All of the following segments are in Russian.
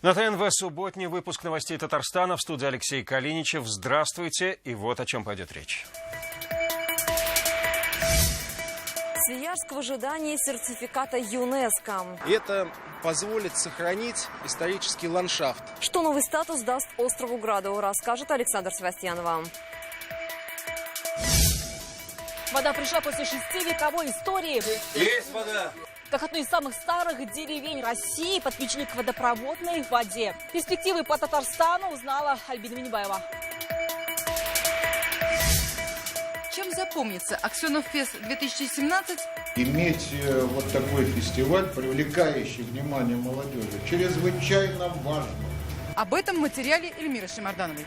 На ТНВ субботний выпуск новостей Татарстана. В студии Алексей Калиничев. Здравствуйте. И вот о чем пойдет речь. Свияжск в ожидании сертификата ЮНЕСКО. Это позволит сохранить исторический ландшафт. Что новый статус даст острову Граду, расскажет Александр Севастьянова. Вода пришла после 6-вековой истории. Есть вода! Как одну из самых старых деревень России подключили к водопроводной воде. Перспективы по Татарстану узнала Альбина Минибаева. Чем запомнится Аксенов-фест 2017? Иметь вот такой фестиваль, привлекающий внимание молодежи, чрезвычайно важно. Об этом в материале Эльмиры Шимардановой.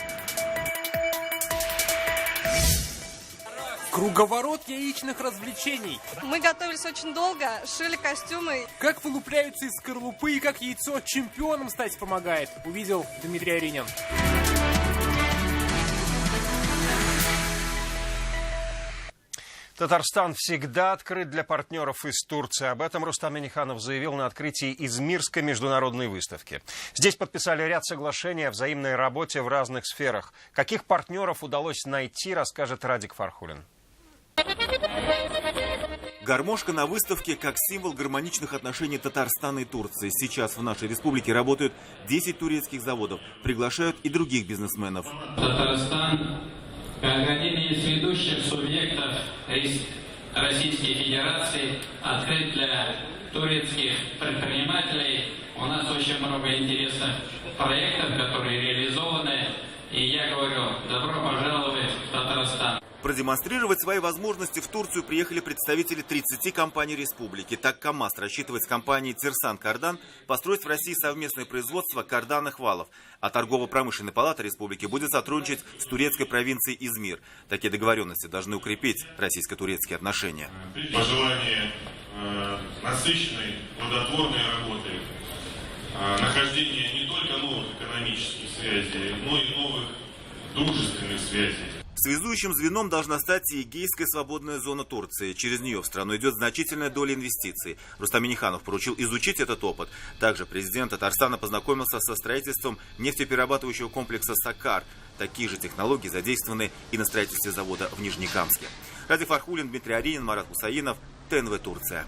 Круговорот яичных развлечений. Мы готовились очень долго, шили костюмы. Как вылупляются из скорлупы и как яйцо чемпионом стать помогает, увидел Дмитрий Аринин. Татарстан всегда открыт для партнеров из Турции. Об этом Рустам Минниханов заявил на открытии Измирской международной выставки. Здесь подписали ряд соглашений о взаимной работе в разных сферах. Каких партнеров удалось найти, расскажет Радик Фархулин. Гармошка на выставке как символ гармоничных отношений Татарстана и Турции. Сейчас в нашей республике работают 10 турецких заводов. Приглашают и других бизнесменов. Татарстан, как один из ведущих субъектов Российской Федерации, открыт для турецких предпринимателей. У нас очень много интересных проектов, которые реализованы. И я говорю, добро пожаловать в Татарстан. Продемонстрировать свои возможности в Турцию приехали представители 30 компаний республики. Так КАМАЗ рассчитывает с компанией «Терсан Кардан» построить в России совместное производство карданных валов. А торгово-промышленная палата республики будет сотрудничать с турецкой провинцией Измир. Такие договоренности должны укрепить российско-турецкие отношения. Пожелание насыщенной, плодотворной работы, нахождение не только новых экономических связей, но и новых дружественных связей. Связующим звеном должна стать и Эгейская свободная зона Турции. Через нее в страну идет значительная доля инвестиций. Рустам Минниханов поручил изучить этот опыт. Также президент Татарстана познакомился со строительством нефтеперерабатывающего комплекса «Сакар». Такие же технологии задействованы и на строительстве завода в Нижнекамске. Радик Фархулин, Дмитрий Аринин, Марат Хусаинов, ТНВ Турция.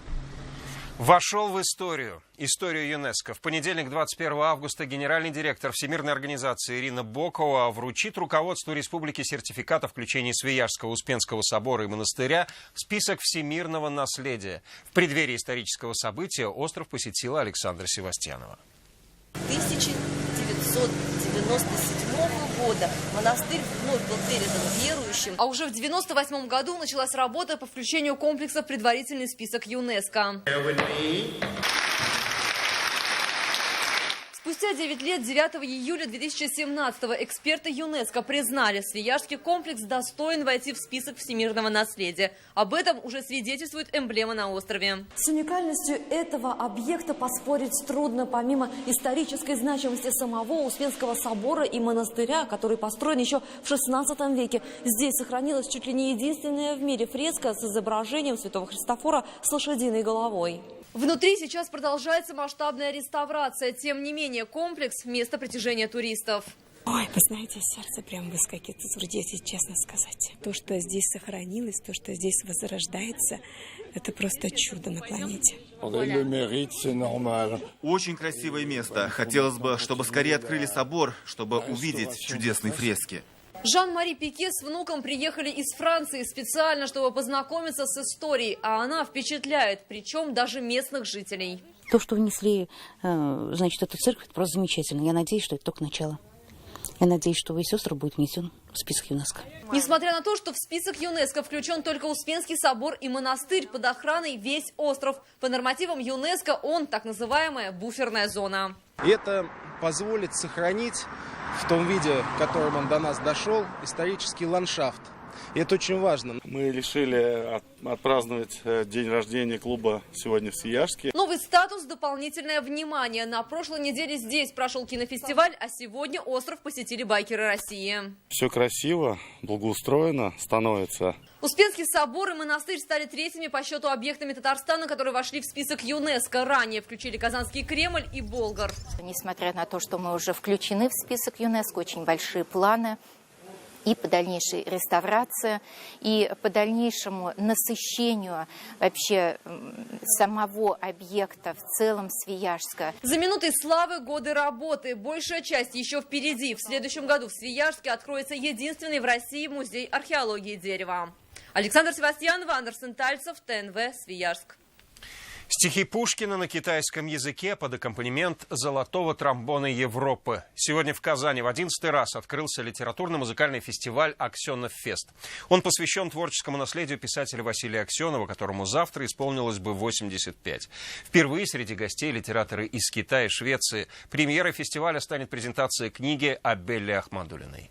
Вошел в историю ЮНЕСКО. В понедельник, 21 августа, генеральный директор Всемирной организации Ирина Бокова вручит руководству республики сертификат о включении Свияжского Успенского собора и монастыря в список всемирного наследия. В преддверии исторического события остров посетила Александра Севастьянова. 1997 года монастырь вновь был передан верующим, а уже в 1998 году началась работа по включению комплекса в предварительный список ЮНЕСКО. Спустя 9 лет, 9 июля 2017-го, эксперты ЮНЕСКО признали, Свияжский комплекс достоин войти в список всемирного наследия. Об этом уже свидетельствует эмблема на острове. С уникальностью этого объекта поспорить трудно. Помимо исторической значимости самого Успенского собора и монастыря, который построен еще в XVI веке, здесь сохранилась чуть ли не единственная в мире фреска с изображением святого Христофора с лошадиной головой. Внутри сейчас продолжается масштабная реставрация. Тем не менее, комплекс – место притяжения туристов. Ой, вы знаете, сердце прям выскакивает из груди, если честно сказать. То, что здесь сохранилось, то, что здесь возрождается, это просто чудо на планете. Очень красивое место. Хотелось бы, чтобы скорее открыли собор, чтобы увидеть чудесные фрески. Жан-Мари Пике с внуком приехали из Франции специально, чтобы познакомиться с историей, а она впечатляет, причем даже местных жителей. То, что внесли, значит, эту церковь, это просто замечательно. Я надеюсь, что это только начало. Я надеюсь, что весь остров будет внесен в список ЮНЕСКО. Несмотря на то, что в список ЮНЕСКО включен только Успенский собор и монастырь, под охраной весь остров. По нормативам ЮНЕСКО он так называемая буферная зона. Это позволит сохранить в том виде, в котором он до нас дошел, исторический ландшафт. И это очень важно. Мы решили отпраздновать день рождения клуба сегодня в Свияжске. Новый Новый статус, дополнительное внимание. На прошлой неделе здесь прошел кинофестиваль, а сегодня остров посетили байкеры России. Все красиво, благоустроено становится. Успенский собор и монастырь стали третьими по счету объектами Татарстана, которые вошли в список ЮНЕСКО. Ранее включили Казанский Кремль и Болгар. Несмотря на то, что мы уже включены в список ЮНЕСКО, очень большие планы и по дальнейшей реставрации, и по дальнейшему насыщению вообще самого объекта в целом Свияжска. За минутой славы годы работы. Большая часть еще впереди. В следующем году в Свияжске откроется единственный в России музей археологии дерева. Александр Севастьянова, Андерсен Тальцев, ТНВ, Свияжск. Стихи Пушкина на китайском языке под аккомпанемент золотого тромбона Европы. Сегодня в Казани в 11-й раз открылся литературно-музыкальный фестиваль «Аксенов Фест». Он посвящен творческому наследию писателя Василия Аксенова, которому завтра исполнилось бы 85. Впервые среди гостей литераторы из Китая и Швеции. Премьерой фестиваля станет презентация книги о Белле Ахмадуллиной.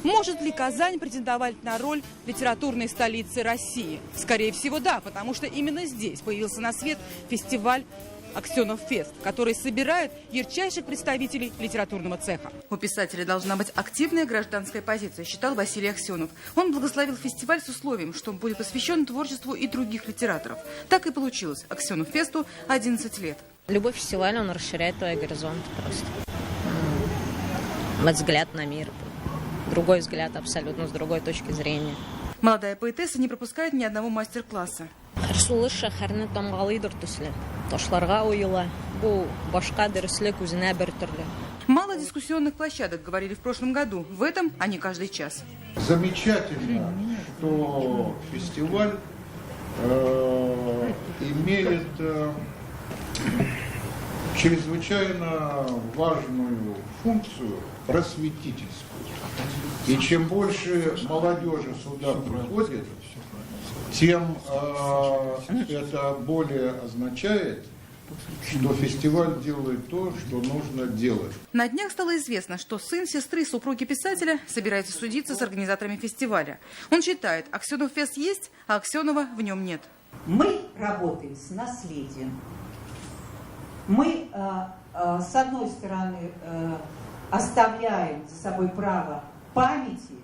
Может ли Казань претендовать на роль литературной столицы России? Скорее всего, да, потому что именно здесь появился на свет фестиваль «Аксенов Фест», который собирает ярчайших представителей литературного цеха. У писателя должна быть активная гражданская позиция, считал Василий Аксенов. Он благословил фестиваль с условием, что он будет посвящен творчеству и других литераторов. Так и получилось. «Аксенов Фесту» 11 лет. Любой фестиваль, он расширяет твой горизонт просто. Взгляд на мир. Другой взгляд абсолютно, с другой точки зрения. Молодая поэтесса не пропускает ни одного мастер-класса. Мало дискуссионных площадок, говорили в прошлом году. В этом они каждый час. Замечательно, что фестиваль имеет чрезвычайно важную функцию просветительскую. И чем больше молодежи сюда приходит, тем это более означает, что фестиваль делает то, что нужно делать. На днях стало известно, что сын сестры супруги писателя собирается судиться с организаторами фестиваля. Он считает, Аксенов Фест есть, а Аксенова в нем нет. Мы работаем с наследием. Мы, с одной стороны, оставляем за собой право памяти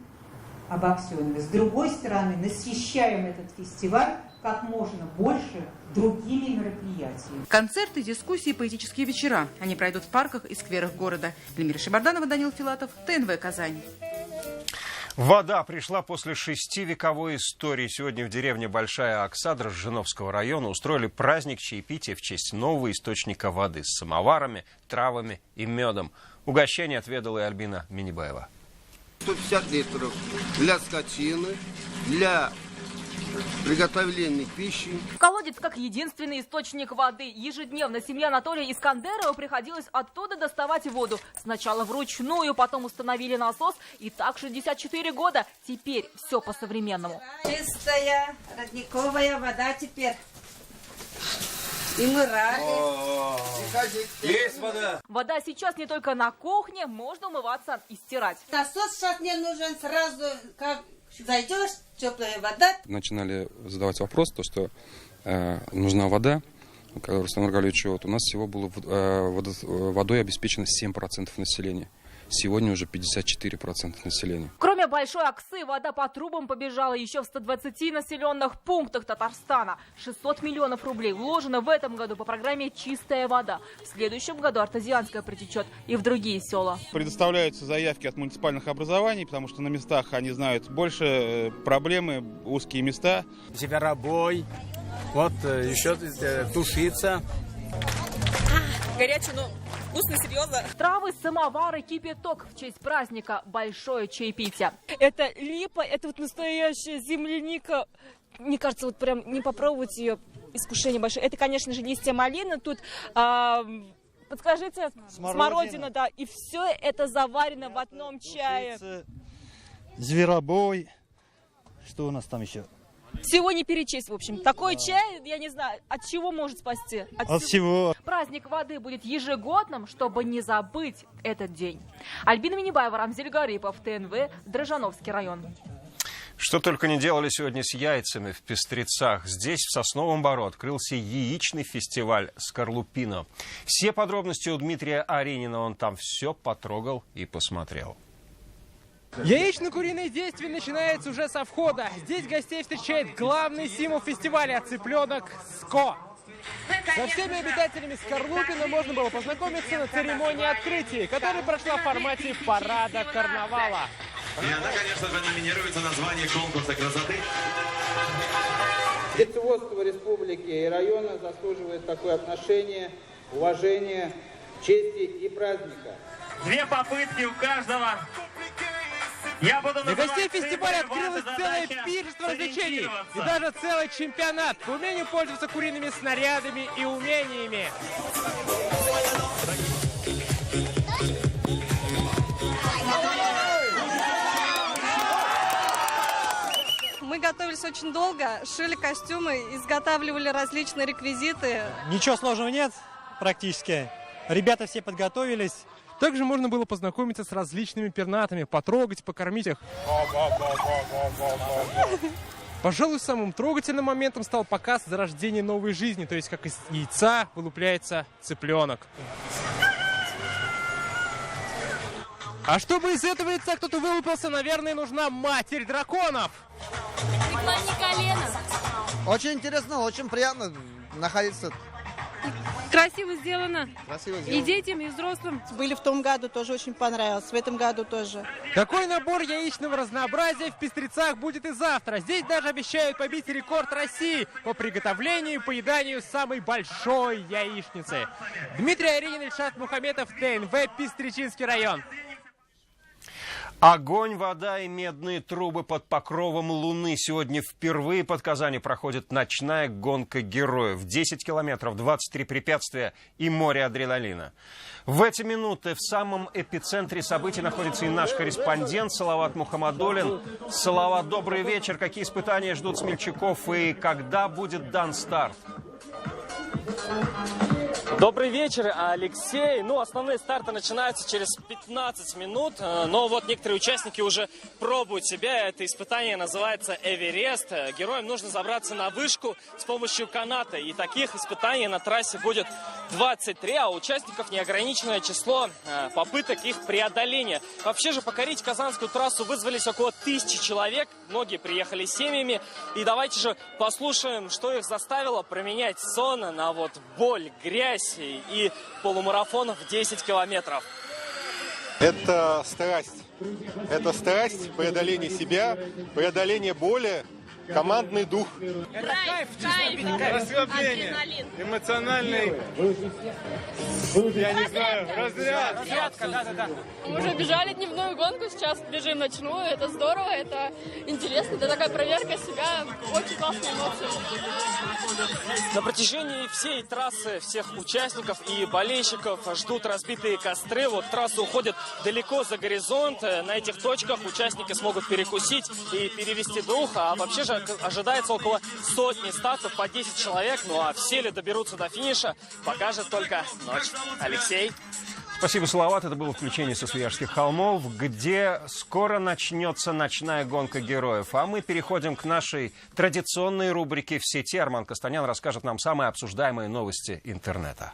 об Аксенове, с другой стороны, насыщаем этот фестиваль как можно больше другими мероприятиями. Концерты, дискуссии, поэтические вечера. Они пройдут в парках и скверах города. Эльмира Шибарданова, Данил Филатов, ТНВ Казань. Вода пришла после 6-вековой истории. Сегодня в деревне Большая Окса Дрожжиновского района устроили праздник чаепития в честь нового источника воды с самоварами, травами и медом. Угощение отведала и Альбина Минибаева. 150 литров для скотины, для приготовления пищи. Колодец как единственный источник воды. Ежедневно семье Анатолия Искандерова приходилось оттуда доставать воду. Сначала вручную, потом установили насос. И так 64 года. Теперь все по-современному. Чистая родниковая вода теперь. И мы рады. Есть вода. Вода сейчас не только на кухне, можно умываться и стирать. Насос сейчас не нужен сразу, как зайдешь, теплая вода. Начинали задавать вопрос, то, что нужна вода. Когда Рустам Маргалевич, вот, у нас всего было водой обеспечено 7% населения. Сегодня уже 54% населения. Кроме Большой Оксы, вода по трубам побежала еще в 120 населенных пунктах Татарстана. 600 миллионов рублей вложено в этом году по программе «Чистая вода». В следующем году артезианская притечет и в другие села. Предоставляются заявки от муниципальных образований, потому что на местах они знают больше проблемы, узкие места. Зверобой, вот еще тушица. Горячий, но вкусно, серьезно. Травы, самовары, кипяток в честь праздника большое чаепитие. Это липа, это вот настоящая земляника. Мне кажется, вот прям не попробовать ее, искушение большое. Это, конечно же, листья малины. Тут, подскажите, смородина, да. И все это заварено в одном чае. Зверобой. Что у нас там еще? Всего не перечесть, в общем. Такой чай, я не знаю, от чего может спасти? От всего. Праздник воды будет ежегодным, чтобы не забыть этот день. Альбина Минибаева, Рамзель Гарипов, ТНВ, Дрожжиновский район. Что только не делали сегодня с яйцами в Пестрецах. Здесь, в Сосновом Бору, открылся яичный фестиваль «Скорлупино». Все подробности у Дмитрия Аринина. Он там все потрогал и посмотрел. Яично-куриное действие начинается уже со входа. Здесь гостей встречает главный символ фестиваля – цыпленок СКО. Со всеми обитателями Скорлупина можно было познакомиться на церемонии открытия, которая прошла в формате парада карнавала. И она, конечно же, номинируется на звание конкурса красоты. Детствоство республики и района заслуживает такое отношение, уважение, чести и праздника. 2 попытки у каждого. Я буду для гостей фестиваля открылось целое пиршество развлечений и даже целый чемпионат по умению пользоваться куриными снарядами и умениями. Мы готовились очень долго, шили костюмы, изготавливали различные реквизиты. Ничего сложного нет практически. Ребята все подготовились. Также можно было познакомиться с различными пернатами, потрогать, покормить их. Пожалуй, самым трогательным моментом стал показ зарождения новой жизни, то есть как из яйца вылупляется цыпленок. А чтобы из этого яйца кто-то вылупился, наверное, нужна матерь драконов. Преклони колено. Очень интересно, очень приятно находиться. Красиво сделано. Красиво сделано. И детям, и взрослым. Были в том году, тоже очень понравилось. В этом году тоже. Такой набор яичного разнообразия в Пестрецах будет и завтра. Здесь даже обещают побить рекорд России по приготовлению и поеданию самой большой яичницы. Дмитрий Аринин, Ильшат Мухаметов, ТНВ, Пестречинский район. Огонь, вода и медные трубы под покровом луны. Сегодня впервые под Казанью проходит ночная гонка героев. 10 километров, 23 препятствия и море адреналина. В эти минуты в самом эпицентре событий находится и наш корреспондент Салават Мухаммадуллин. Салават, добрый вечер. Какие испытания ждут смельчаков и когда будет дан старт? Добрый вечер, Алексей. Основные старты начинаются через 15 минут, но вот некоторые участники уже пробуют себя. Это испытание называется Эверест. Героям нужно забраться на вышку с помощью каната. И таких испытаний на трассе будет 23, а у участников неограниченное число попыток их преодоления. Вообще же покорить Казанскую трассу вызвались около 1000 человек. Многие приехали с семьями. И давайте же послушаем, что их заставило променять сон на боль, грязь и полумарафон в 10 километров. Это страсть. Это страсть, преодоление себя, преодоление боли, командный дух. Это кайф, расслабление, адреналин. эмоциональный, я не знаю, разряд. Разрядка, да. Мы уже бежали дневную гонку, сейчас бежим ночную. Это здорово, это интересно, это такая проверка себя, очень классные эмоции. На протяжении всей трассы всех участников и болельщиков ждут разбитые костры. Трасса уходит далеко за горизонт. На этих точках участники смогут перекусить и перевести дух. А вообще же ожидается около 100 стартов по 10 человек. А все ли доберутся до финиша, покажет только ночь. Алексей. Спасибо, Салават. Это было включение со Свияжских холмов, где скоро начнется ночная гонка героев. А мы переходим к нашей традиционной рубрике «В сети». Арман Костанян расскажет нам самые обсуждаемые новости интернета.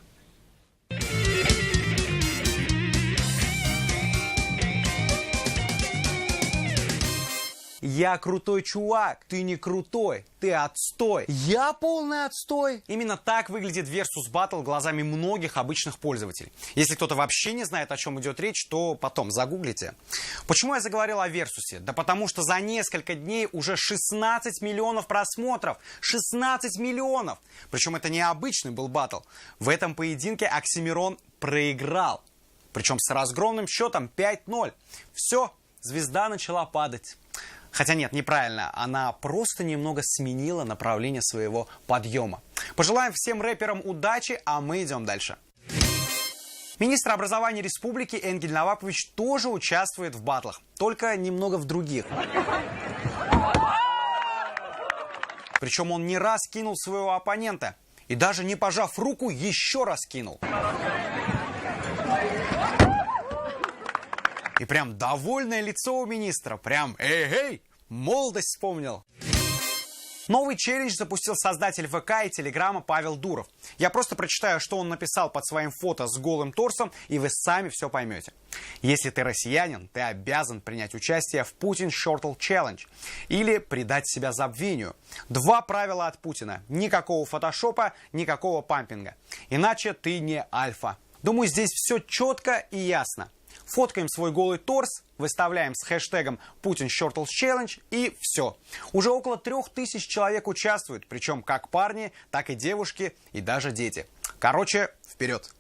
Я крутой чувак, ты не крутой, ты отстой. Я полный отстой. Именно так выглядит Versus Battle глазами многих обычных пользователей. Если кто-то вообще не знает, о чем идет речь, то потом загуглите. Почему я заговорил о Versus? Да потому что за несколько дней уже 16 миллионов просмотров. 16 миллионов! Причем это не обычный был баттл. В этом поединке Оксимирон проиграл. Причем с разгромным счетом 5-0. Все, звезда начала падать. Хотя нет, неправильно. Она просто немного сменила направление своего подъема. Пожелаем всем рэперам удачи, а мы идем дальше. Министр образования республики Энгель Навапович тоже участвует в баттлах, только немного в других. Причем он не раз кинул своего оппонента. И даже не пожав руку, еще раз кинул. И прям довольное лицо у министра. Прям эй-эй, молодость вспомнил. Новый челлендж запустил создатель ВК и Телеграма Павел Дуров. Я просто прочитаю, что он написал под своим фото с голым торсом, и вы сами все поймете. Если ты россиянин, ты обязан принять участие в Putin Shortle Challenge или предать себя забвению. 2 правила от Путина. Никакого фотошопа, никакого пампинга. Иначе ты не альфа. Думаю, здесь все четко и ясно. Фоткаем свой голый торс, выставляем с хэштегом Putin Shortle Challenge и все. Уже около 3000 человек участвуют, причем как парни, так и девушки и даже дети. Короче, вперед!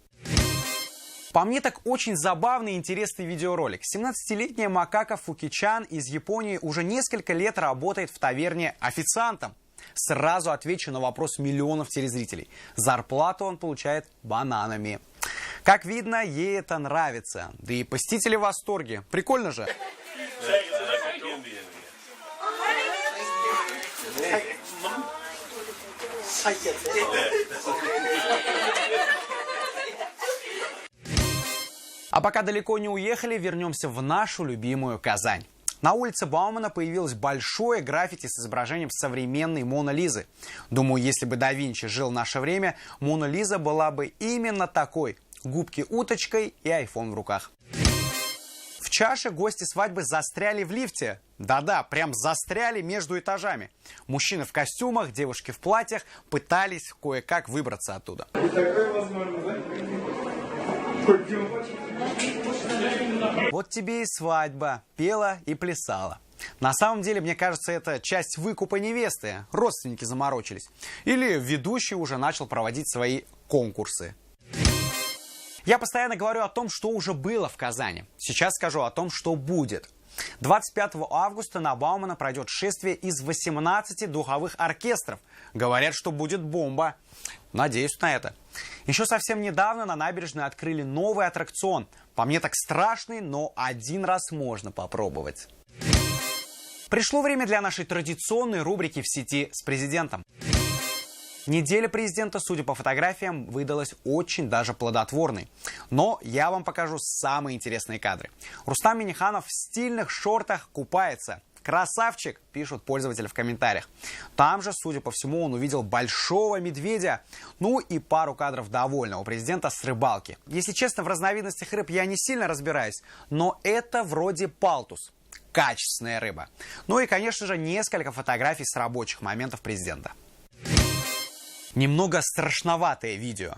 По мне, так очень забавный и интересный видеоролик. 17-летняя Макака Фукичан из Японии уже несколько лет работает в таверне официантом. Сразу отвечу на вопрос миллионов телезрителей. Зарплату он получает бананами. Как видно, ей это нравится. Да и посетители в восторге. Прикольно же. А пока далеко не уехали, вернемся в нашу любимую Казань. На улице Баумана появилось большое граффити с изображением современной Моны Лизы. Думаю, если бы да Винчи жил в наше время, Мона Лиза была бы именно такой. Губки уточкой и айфон в руках. В чаше гости свадьбы застряли в лифте. Да-да, прям застряли между этажами. Мужчины в костюмах, девушки в платьях пытались кое-как выбраться оттуда. Вот тебе и свадьба. Пела и плясала. На самом деле, мне кажется, это часть выкупа невесты. Родственники заморочились. Или ведущий уже начал проводить свои конкурсы. Я постоянно говорю о том, что уже было в Казани. Сейчас скажу о том, что будет. 25 августа на Баумана пройдет шествие из 18 духовых оркестров. Говорят, что будет бомба. Надеюсь на это. Еще совсем недавно на набережной открыли новый аттракцион. По мне так страшный, но один раз можно попробовать. Пришло время для нашей традиционной рубрики «В сети с президентом». Неделя президента, судя по фотографиям, выдалась очень даже плодотворной. Но я вам покажу самые интересные кадры. Рустам Минниханов в стильных шортах купается. Красавчик, пишут пользователи в комментариях. Там же, судя по всему, он увидел большого медведя. Ну и пару кадров довольного президента с рыбалки. Если честно, в разновидностях рыб я не сильно разбираюсь, но это вроде палтус. Качественная рыба. Ну и, конечно же, несколько фотографий с рабочих моментов президента. Немного страшноватое видео.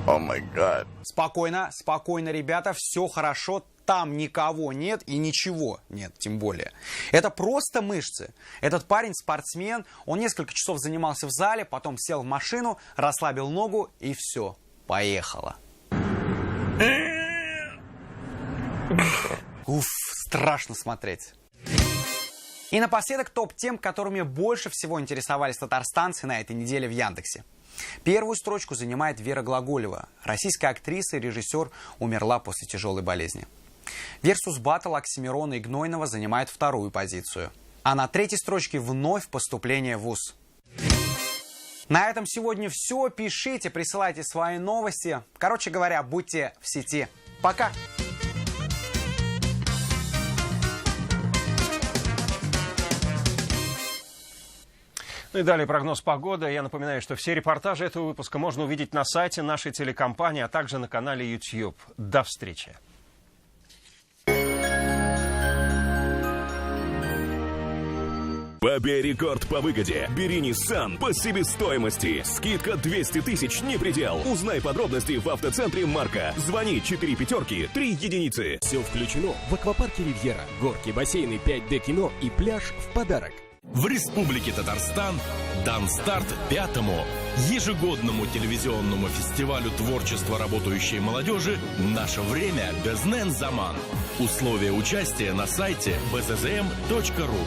О май гад. Спокойно, спокойно, ребята, все хорошо. Там никого нет и ничего нет, тем более. Это просто мышцы. Этот парень спортсмен, он несколько часов занимался в зале, потом сел в машину, расслабил ногу и все, поехало. Уф, страшно смотреть. И напоследок топ-тем, которыми больше всего интересовались татарстанцы на этой неделе в Яндексе. Первую строчку занимает Вера Глаголева. Российская актриса и режиссер умерла после тяжелой болезни. Versus Battle Оксимирона и Гнойного занимает вторую позицию. А на третьей строчке вновь поступление в ВУЗ. На этом сегодня все. Пишите, присылайте свои новости. Короче говоря, будьте в сети. Пока! Ну и далее прогноз погоды. Я напоминаю, что все репортажи этого выпуска можно увидеть на сайте нашей телекомпании, а также на канале YouTube. До встречи. Побей рекорд по выгоде. Бери Nissan по себестоимости. Скидка 200 тысяч не предел. Узнай подробности в автоцентре Марка. Звони 4 5 3 единицы. Все включено в аквапарке Ривьера. Горки, бассейны, 5D кино и пляж в подарок. В Республике Татарстан дан старт 5-му ежегодному телевизионному фестивалю творчества работающей молодежи «Наше время Безнен Заман». Условия участия на сайте bzzm.ru.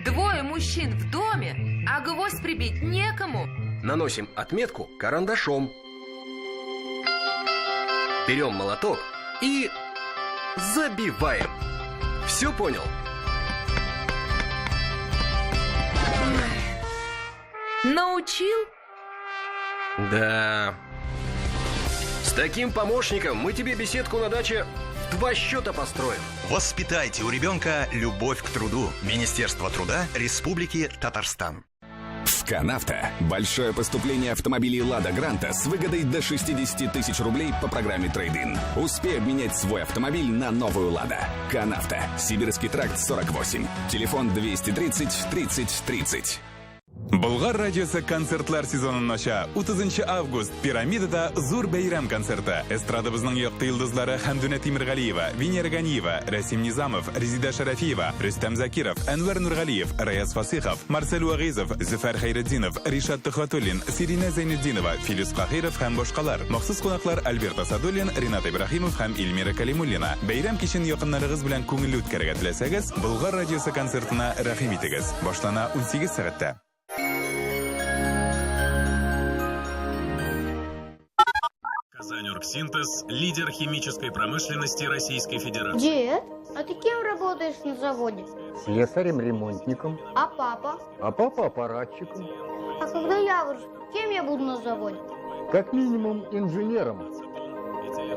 Двое мужчин в доме, а гвоздь прибить некому. Наносим отметку карандашом. Берем молоток и забиваем. Все понял? Научил? Да. С таким помощником мы тебе беседку на даче в 2 счета построим. Воспитайте у ребенка любовь к труду. Министерство труда Республики Татарстан. СКАНАВТО. Большое поступление автомобилей «Лада Гранта» с выгодой до 60 тысяч рублей по программе «Трейд-ин». Успей обменять свой автомобиль на новую «Лада». КАНАВТО. Сибирский тракт 48. Телефон 230 30 30. Болгар радиосы концертлар сезонын ача. 30 август Пирамидада зур бәйрәм концерты. Эстрадабызның якты йолдызлары Хәмдүнә Тимергалиева, Венера Ганиева, Расим Низамов, Резида Шарафиева, Рөстәм Закиров, Әнвәр Нургалиев, Раяз Фасихов, Марсель Вагизов, Зөфәр Хәйретдинов, Ришат Тухватуллин, Сирина Зайнетдинова, Филис Кахиров һәм башкалар. Махсус кунаклар Альберт Асадуллин, Ринат Ибрахимов һәм Илмира Калимуллина. Бәйрәм кичен якыннарыгыз белән күңелле үткәрергә теләсәгез, Болгар радиосы концертына рәхим итегез. Башлана 18 сәгатьтә. Казань-Оргсинтез – лидер химической промышленности Российской Федерации. Дед, а ты кем работаешь на заводе? Слесарем-ремонтником. А папа? А папа аппаратчиком. А когда я вырасту, кем я буду на заводе? Как минимум инженером.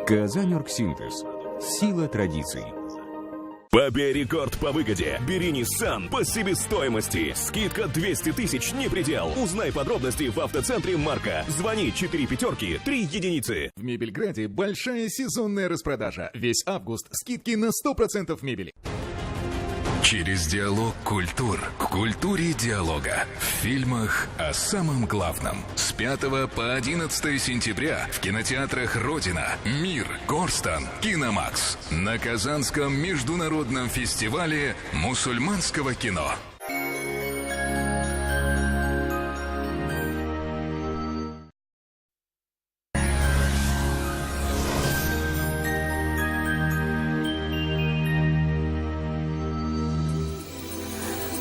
Казань-Оргсинтез. Сила традиций. Побей рекорд по выгоде. Бери Nissan по себестоимости. Скидка 200 тысяч не предел. Узнай подробности в автоцентре «Марка». Звони 4 пятерки 3 единицы. В Мебельграде большая сезонная распродажа. Весь август скидки на 100% мебели. Через диалог культур к культуре диалога. В фильмах о самом главном. С 5 по 11 сентября в кинотеатрах «Родина», «Мир», «Корстон», «Киномакс». На Казанском международном фестивале мусульманского кино.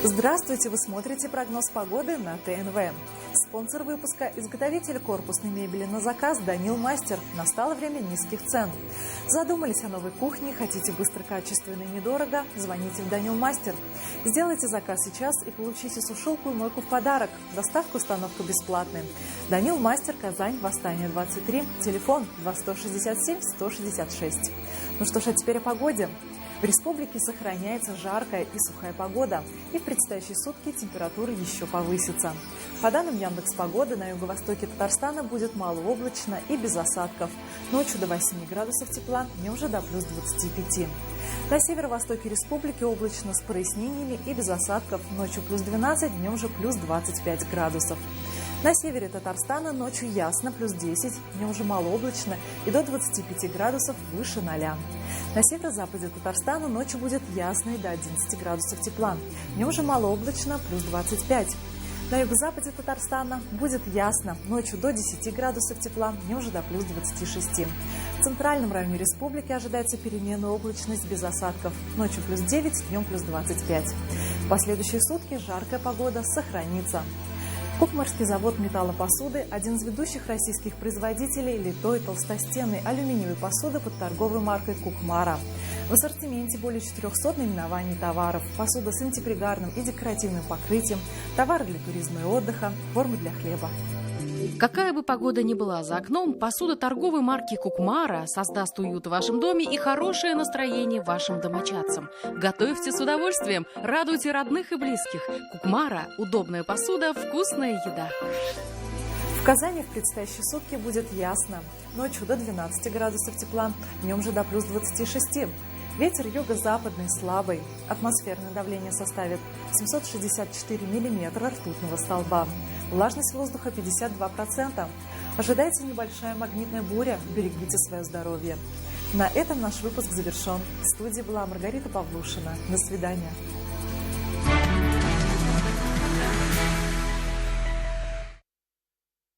Здравствуйте! Вы смотрите прогноз погоды на ТНВ. Спонсор выпуска – изготовитель корпусной мебели на заказ Данил Мастер. Настало время низких цен. Задумались о новой кухне, хотите быстро, качественно и недорого? Звоните в Данил Мастер. Сделайте заказ сейчас и получите сушилку и мойку в подарок. Доставка, установка бесплатная. Данил Мастер, Казань, Восстание 23. Телефон 2167 166. Ну что ж, а теперь о погоде. В республике сохраняется жаркая и сухая погода, и в предстоящие сутки температура еще повысится. По данным Яндекс.Погоды, на юго-востоке Татарстана будет малооблачно и без осадков. Ночью до 8 градусов тепла, днем же до плюс 25. На северо-востоке республики облачно с прояснениями и без осадков. Ночью плюс 12, днем же плюс 25 градусов. На севере Татарстана ночью ясно, плюс 10, днем же малооблачно и до 25 градусов выше 0. На северо-западе Татарстана ночью будет ясно и до 11 градусов тепла, днем же малооблачно, плюс 25. На юго-западе Татарстана будет ясно, ночью до 10 градусов тепла, днем же до плюс 26. В центральном районе республики ожидается переменная облачность без осадков, ночью плюс 9, днем плюс 25. В последующие сутки жаркая погода сохранится. Кукмарский завод металлопосуды – один из ведущих российских производителей литой толстостенной алюминиевой посуды под торговой маркой «Кукмара». В ассортименте более 400 наименований товаров, посуда с антипригарным и декоративным покрытием, товары для туризма и отдыха, формы для хлеба. Какая бы погода ни была за окном, посуда торговой марки «Кукмара» создаст уют в вашем доме и хорошее настроение вашим домочадцам. Готовьте с удовольствием, радуйте родных и близких. «Кукмара» – удобная посуда, вкусная еда. В Казани в предстоящие сутки будет ясно. Ночью до 12 градусов тепла, днем же до плюс 26. Ветер юго-западный слабый. Атмосферное давление составит 764 миллиметра ртутного столба. Влажность воздуха 52%. Ожидается небольшая магнитная буря. Берегите свое здоровье. На этом наш выпуск завершен. В студии была Маргарита Павлушина. До свидания.